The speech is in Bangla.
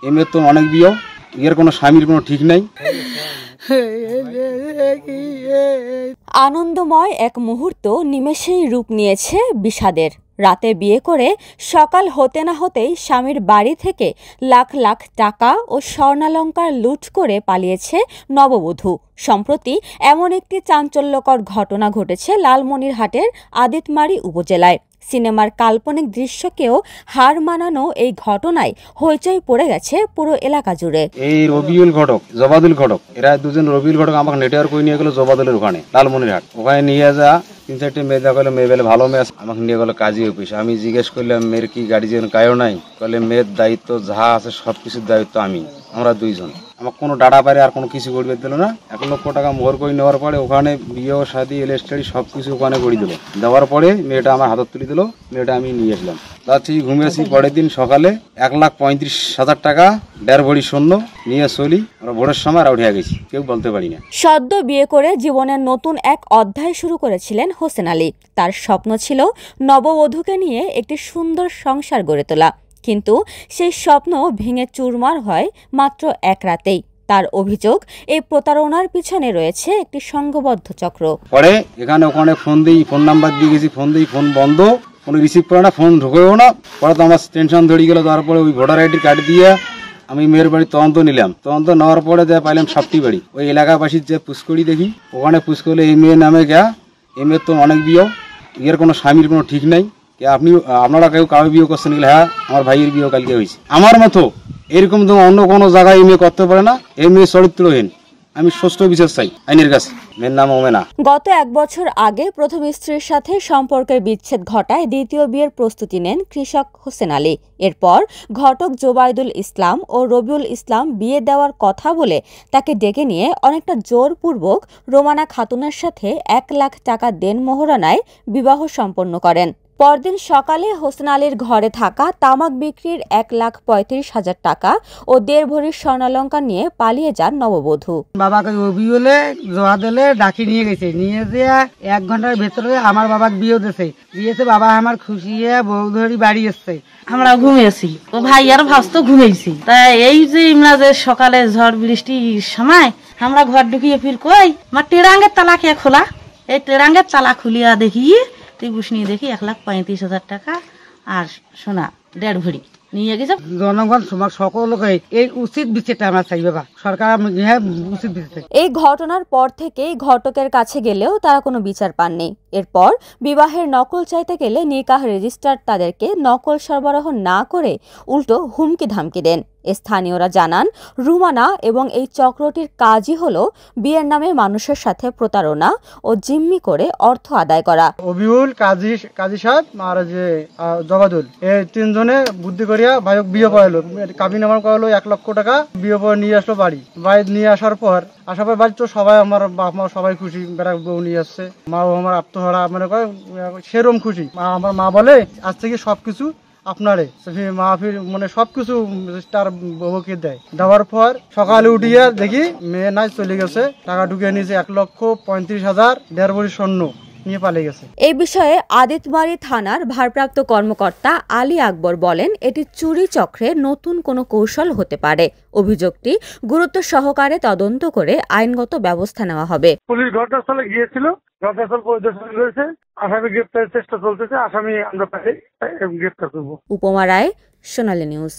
এ মেয়ের তো অনেক বিয়ে, এর কোনো স্বামীর কোনো ঠিক নাই। আনন্দময় এক মুহূর্ত নিমেষেই রূপ নিয়েছে বিষাদের। রাতে বিয়ে করে সকাল হতে না হতেই স্বামীর বাড়ি থেকে লাখ লাখ টাকা ও স্বর্ণালঙ্কার লুট করে পালিয়েছে নববধূ। সম্প্রতি এমন একটি চাঞ্চল্যকর ঘটনা ঘটেছে লালমনিরহাটের আদিতমারী উপজেলায়। সিনেমার কাল্পনিক দৃশ্যকেও হার মানানো এই ঘটনায় হইচই পড়ে গেছে পুরো এলাকা জুড়ে। এই রবিউল ঘটক, জবাদুল ঘটক, এরা দুজন। রবিউল ঘটক আমাকে নেটওয়ার্ক করে নিয়ে গেল জবাদুলের ওখানে, লালমনিরহাট। ওখানে নিয়ে যা 3-4টি মেয়ে দেখালো, মেয়ে বেলে ভালো মেয়ে, আমাকে নিয়ে গেলো কাজী অফিস। আমি জিজ্ঞেস করলাম মেয়ের কি গার্জিয়ান কায়ও নাই? বলে মেয়ের দায়িত্ব যা আছে সবকিছুর দায়িত্ব আমরা দুইজন। আমার কোনো ডাটা পারে আর কোনো কিছু করবে দিল না। 1 লক্ষ টাকা মোহর করে নেওয়ার পরে ওখানে বিয়ে শাদী এলএসটারি সবকিছু ওখানে করে দিল। দেওয়ার পরে মেয়েটা আমার হাতত তুলে দিল, মেয়েটা আমি নিয়ে আসলাম। তার ঠিক ঘুমিয়েছি। পরের দিন সকালে 1,35,000 টাকা 1.5 ভরি স্বর্ণ নিয়ে চলি। আমরা ভোরের সময় উঠে গেছি, কেউ বলতে পারি না। সদ্য বিয়ে করে জীবনের নতুন এক অধ্যায় শুরু করেছিলেন হোসেন আলী। তার স্বপ্ন ছিল নববধূকে নিয়ে একটি সুন্দর সংসার গড়ে তোলা, কিন্তু সেই স্বপ্ন ভেঙে চুরমার হয় মাত্র এক রাতেই। তার অভিযোগ, এই প্রতারণার পিছনে রয়েছে একটি সংঘবদ্ধ চক্র। পরে এখানে ওখানে ফোন দিই, ফোন নাম্বার দিয়ে গেছি, ফোন দিই, ফোন বন্ধ, ফোন রিসিভ করে না, ফোন ঢুকেও না। পরে তো আমার টেনশন ধরে গেল। তারপরে ওই ভোটার আইডি কার্ড দিয়ে আমি মেয়ের বাড়ি তদন্ত নিলাম। তদন্ত নেওয়ার পরে যা পাইলাম সাপটি বাড়ি। ওই এলাকাবাসীর যে পুষ্করি দেখি, ওখানে পুষ্করে এই মেয়ের নামে গা, এই মেয়ের তো অনেক বিয়ে, এর কোনো স্বামীর কোনো ঠিক নাই। আপনারা কেউ কারো বিয়ে করছেন? হ্যাঁ, আমার ভাইয়ের বিয়ে কালকে হয়েছে। আমার মতো এরকম তো অন্য কোনো জায়গায় এই মেয়ে করতে পারে না। এই মেয়ে চরিত্রহীন। আমি ষষ্ঠ বিচার চাই আইনের কাছে। মেয়ের নাম ওমেনা। গত 1 বছর আগে প্রথম স্ত্রীর সাথে সম্পর্কের বিচ্ছেদ ঘটায় দ্বিতীয় বিয়ের প্রস্তুতি নেন কৃষক হোসেন আলী। এরপর ঘটক জোবাইদুল ইসলাম ও রবিউল ইসলাম বিয়ে দেওয়ার কথা বলে তাকে ডেকে নিয়ে অনেকটা জোরপূর্বক রোমানা খাতুনের সাথে 1 লাখ টাকা দেনমোহরানায় বিবাহ সম্পন্ন করেন। পরদিন সকালে হোসেন আলীর ঘরে থাকা তামাক বিক্রির 1,35,000 টাকা ও 1.5 ভরি স্বর্ণালঙ্কার নিয়ে পালিয়ে যান নববধূ। বাবাকে অভিলে জোয়া দিলে ডাকি নিয়ে গেছে। নিয়ে যেয়ে 1 ঘন্টার ভেতরে আমার বাবাকে বিয়ে দিয়েছে। বাবা আমার খুশি হয়ে বউ ধরি বাড়ি এসছে। আমরা ঘুমিয়েছি, ও ভাই আর ভাস্ত ঘুমিয়েছি। তাই এই যে আমরা যে সকালে ঝড় বৃষ্টির সময় আমরা ঘর ঢুকিয়ে ফির কই আমার টেরাঙ্গের তালা কে খোলা। এই টেরাঙ্গের তালা খুলিয়া দেখি ত্রিপুষনি দেখি 1,35,000 টাকা আর সোনা 1.5 ভরি নিয়ে গেছে। জনগণ সমাজ সকলকে এই উচিত বিচারটা আমরা চাই বাবা, সরকার উচিত বিচার। এই ঘটনার পর থেকেই ঘটকের কাছে গেলেও তারা কোনো বিচার পাননি। এরপর বিবাহের নকল চাইতে গেলে নিকাহ রেজিস্ট্রার তাদেরকে নকল সরবরাহ না করে উল্টো হুমকি ধামকি দেন। স্থানীয়রা জানান, রুমানা এবং এই চক্রটির কাজই হলো বিয়ের নামে মানুষের সাথে প্রতারণা ও জিম্মি করে অর্থ আদায় করা। অবিউল কাজী সাহেব আর যে জবাদুল, এই 3 জনে বুদ্ধি করিয়া ভাইক বিয়ে পড়ালো, কাবিন আমার করালো 1 লক্ষ টাকা। বিয়ে পরে নিয়ে আসলো বাড়ি নিয়ে আসার পর বাড়ি তো সবাই আমার বাপ মা সবাই খুশি, বেড়া বউ নিয়ে আসছে। মা আমার আত্মহারা মনে করে সেরম খুশি। আমার মা বলে আজ থেকে সবকিছু আপনারে। মা ফির মানে সবকিছু তার বউকে দেওয়ার পর সকালে উঠিয়া দেখি মেয়ে নাই চলে গেছে। টাকা ঢুকিয়ে নিয়েছে 1,35,000 1.5 ভরি স্বর্ণ নিয়ে পালিয়ে গেছে। এই বিষয়ে আদিতমারী থানার ভারপ্রাপ্ত কর্মকর্তা আলী আকবর বলেন, এটি চুরি চক্রের নতুন কোনো কৌশল হতে পারে। অভিযোগটি গুরুত্ব সহকারে তদন্ত করে আইনগত ব্যবস্থা নেওয়া হবে। পুলিশ ঘটনাস্থলে গিয়েছিল, ঘটনাস্থল পরিদর্শন করেছে, আসামি গ্রেপ্তারের চেষ্টা চলতেছে। আসামি আমরা গ্রেপ্তার করব। উপমা রায়, সোনালী নিউজ।